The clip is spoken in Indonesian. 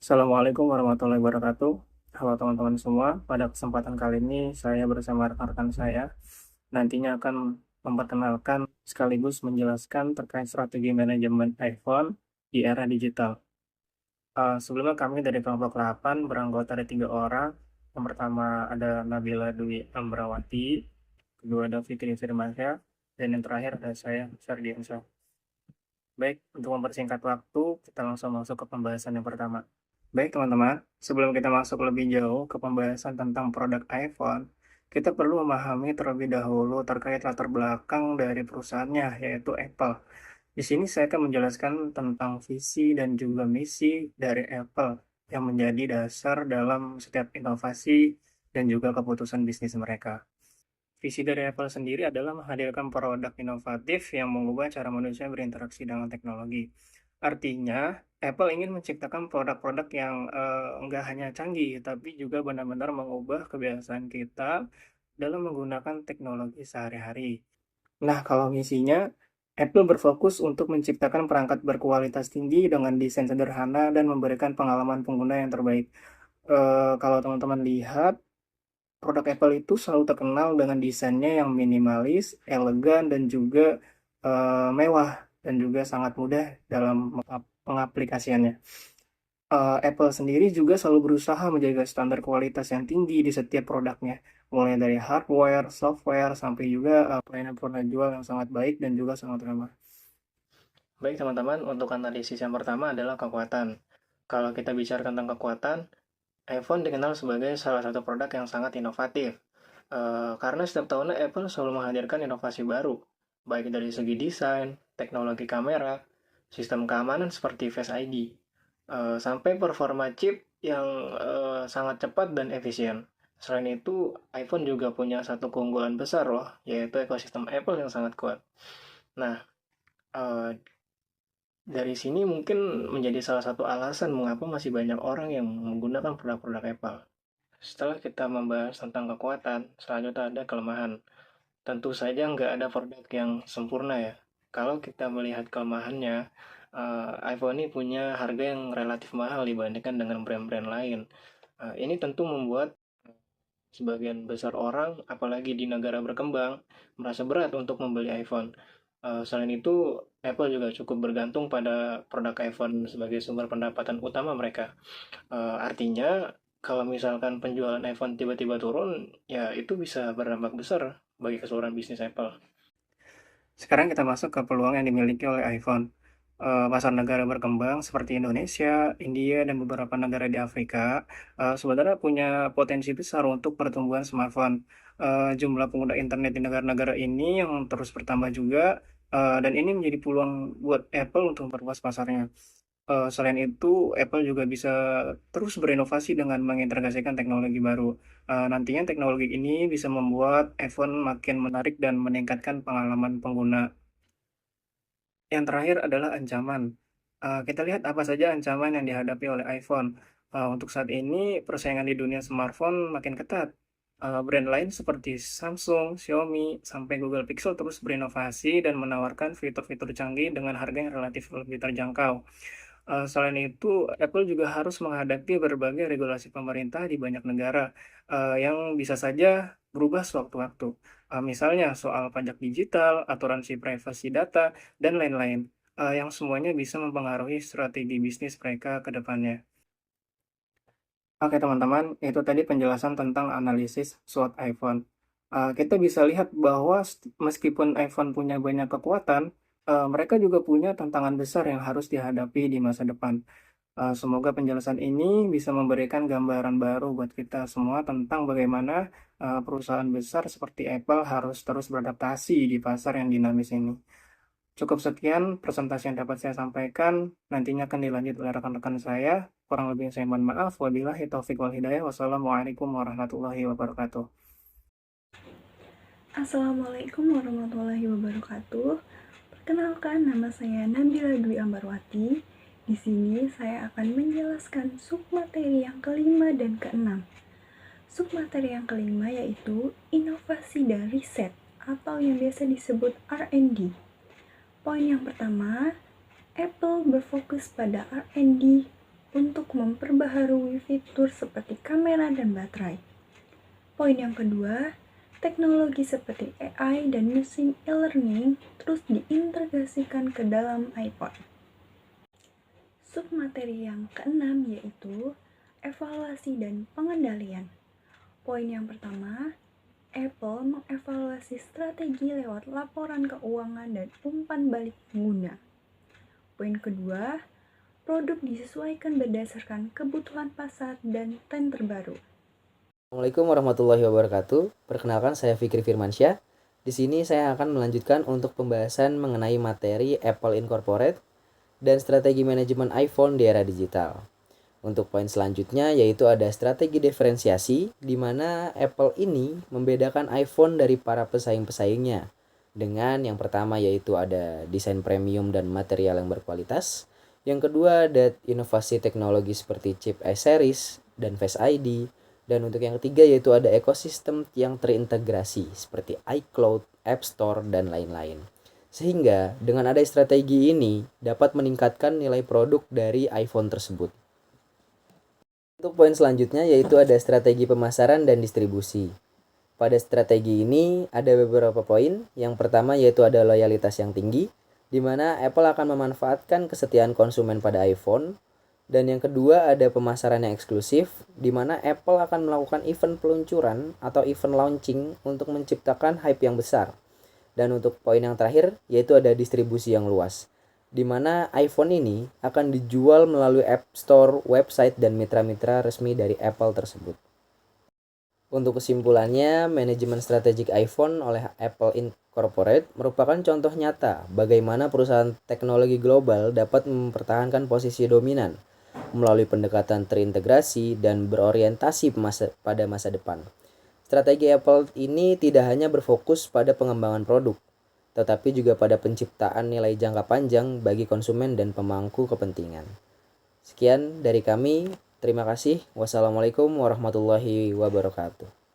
Assalamualaikum warahmatullahi wabarakatuh. Halo teman-teman semua, pada kesempatan kali ini saya bersama rekan-rekan saya nantinya akan memperkenalkan sekaligus menjelaskan terkait strategi manajemen iPhone di era digital. Sebelumnya kami dari kelompok 8 beranggota dari 3 orang. Yang pertama ada Nabila Dwi Amrawati, kedua ada Fikri Firmansyah, dan yang terakhir ada saya, Sardiansyah. Baik, untuk mempersingkat waktu, kita langsung masuk ke pembahasan yang pertama. Baik teman-teman, sebelum kita masuk lebih jauh ke pembahasan tentang produk iPhone, kita perlu memahami terlebih dahulu terkait latar belakang dari perusahaannya, yaitu Apple. Di sini saya akan menjelaskan tentang visi dan juga misi dari Apple yang menjadi dasar dalam setiap inovasi dan juga keputusan bisnis mereka. Visi dari Apple sendiri adalah menghadirkan produk inovatif yang mengubah cara manusia berinteraksi dengan teknologi. Artinya, Apple ingin menciptakan produk-produk yang enggak hanya canggih, tapi juga benar-benar mengubah kebiasaan kita dalam menggunakan teknologi sehari-hari. Nah, kalau misinya, Apple berfokus untuk menciptakan perangkat berkualitas tinggi dengan desain sederhana dan memberikan pengalaman pengguna yang terbaik. Kalau teman-teman lihat, produk Apple itu selalu terkenal dengan desainnya yang minimalis, elegan, dan juga mewah, dan juga sangat mudah dalam pengaplikasiannya. Apple sendiri juga selalu berusaha menjaga standar kualitas yang tinggi di setiap produknya, mulai dari hardware, software, sampai juga pelayanan penjual yang sangat baik dan juga sangat ramah. Baik teman-teman, untuk analisis yang pertama adalah kekuatan. Kalau kita bicara tentang kekuatan, iPhone dikenal sebagai salah satu produk yang sangat inovatif. Karena setiap tahunnya Apple selalu menghadirkan inovasi baru, baik dari segi desain, teknologi kamera, sistem keamanan seperti Face ID, sampai performa chip yang sangat cepat dan efisien. Selain itu, iPhone juga punya satu keunggulan besar loh, yaitu ekosistem Apple yang sangat kuat. Nah, eh, dari sini mungkin menjadi salah satu alasan mengapa masih banyak orang yang menggunakan produk-produk Apple. Setelah kita membahas tentang kekuatan, selanjutnya ada kelemahan. Tentu saja nggak ada produk yang sempurna ya. Kalau kita melihat kelemahannya, iPhone ini punya harga yang relatif mahal dibandingkan dengan brand-brand lain. Ini tentu membuat sebagian besar orang, apalagi di negara berkembang, merasa berat untuk membeli iPhone. Selain itu, Apple juga cukup bergantung pada produk iPhone sebagai sumber pendapatan utama mereka. Artinya, kalau misalkan penjualan iPhone tiba-tiba turun, ya itu bisa berdampak besar bagi keseluruhan bisnis Apple. Sekarang kita masuk ke peluang yang dimiliki oleh iPhone. Pasar negara berkembang seperti Indonesia, India, dan beberapa negara di Afrika sebenarnya punya potensi besar untuk pertumbuhan smartphone. Jumlah pengguna internet di negara-negara ini yang terus bertambah juga, dan ini menjadi peluang buat Apple untuk memperluas pasarnya. Selain itu, Apple juga bisa terus berinovasi dengan mengintegrasikan teknologi baru. Nantinya teknologi ini bisa membuat iPhone makin menarik dan meningkatkan pengalaman pengguna. Yang terakhir adalah ancaman. Kita lihat apa saja ancaman yang dihadapi oleh iPhone. Untuk saat ini, persaingan di dunia smartphone makin ketat. Brand lain seperti Samsung, Xiaomi, sampai Google Pixel terus berinovasi dan menawarkan fitur-fitur canggih dengan harga yang relatif lebih terjangkau. Selain itu, Apple juga harus menghadapi berbagai regulasi pemerintah di banyak negara yang bisa saja berubah sewaktu-waktu. Misalnya soal pajak digital, aturan si privasi data, dan lain-lain, yang semuanya bisa mempengaruhi strategi bisnis mereka ke depannya. Oke teman-teman, itu tadi penjelasan tentang analisis SWOT iPhone. Kita bisa lihat bahwa meskipun iPhone punya banyak kekuatan, mereka juga punya tantangan besar yang harus dihadapi di masa depan. Semoga penjelasan ini bisa memberikan gambaran baru buat kita semua tentang bagaimana perusahaan besar seperti Apple harus terus beradaptasi di pasar yang dinamis ini. Cukup sekian presentasi yang dapat saya sampaikan. Nantinya akan dilanjut oleh rekan-rekan saya. Kurang lebih saya mohon maaf. Wabillahi taufiq wal hidayah. Wassalamualaikum warahmatullahi wabarakatuh. Assalamualaikum warahmatullahi wabarakatuh. Perkenalkan, nama saya Nabila Dwi Ambarwati. Di sini saya akan menjelaskan submateri yang kelima dan keenam. Submateri yang kelima yaitu inovasi dan riset atau yang biasa disebut R&D. Poin yang pertama, Apple berfokus pada R&D untuk memperbaharui fitur seperti kamera dan baterai. Poin yang kedua, teknologi seperti AI dan machine learning terus diintegrasikan ke dalam iPhone. Submateri yang keenam yaitu evaluasi dan pengendalian. Poin yang pertama, Apple mengevaluasi strategi lewat laporan keuangan dan umpan balik pengguna. Poin kedua, produk disesuaikan berdasarkan kebutuhan pasar dan tren terbaru. Assalamualaikum warahmatullahi wabarakatuh. Perkenalkan, saya Fikri Firmansyah. Di sini saya akan melanjutkan untuk pembahasan mengenai materi Apple Incorporate dan strategi manajemen iPhone di era digital. Untuk poin selanjutnya yaitu ada strategi diferensiasi, di mana Apple ini membedakan iPhone dari para pesaing-pesaingnya. Dengan yang pertama yaitu ada desain premium dan material yang berkualitas. Yang kedua ada inovasi teknologi seperti chip iSeries dan Face ID. Dan untuk yang ketiga yaitu ada ekosistem yang terintegrasi seperti iCloud, App Store, dan lain-lain. Sehingga dengan ada strategi ini dapat meningkatkan nilai produk dari iPhone tersebut. Untuk poin selanjutnya yaitu ada strategi pemasaran dan distribusi. Pada strategi ini ada beberapa poin. Yang pertama yaitu ada loyalitas yang tinggi, di mana Apple akan memanfaatkan kesetiaan konsumen pada iPhone. Dan yang kedua ada pemasaran yang eksklusif, di mana Apple akan melakukan event peluncuran atau event launching untuk menciptakan hype yang besar. Dan untuk poin yang terakhir yaitu ada distribusi yang luas, di mana iPhone ini akan dijual melalui App Store, website, dan mitra-mitra resmi dari Apple tersebut. Untuk kesimpulannya, manajemen strategik iPhone oleh Apple Incorporate merupakan contoh nyata bagaimana perusahaan teknologi global dapat mempertahankan posisi dominan melalui pendekatan terintegrasi dan berorientasi pada masa depan. Strategi Apple ini tidak hanya berfokus pada pengembangan produk, tetapi juga pada penciptaan nilai jangka panjang bagi konsumen dan pemangku kepentingan. Sekian dari kami, terima kasih. Wassalamualaikum warahmatullahi wabarakatuh.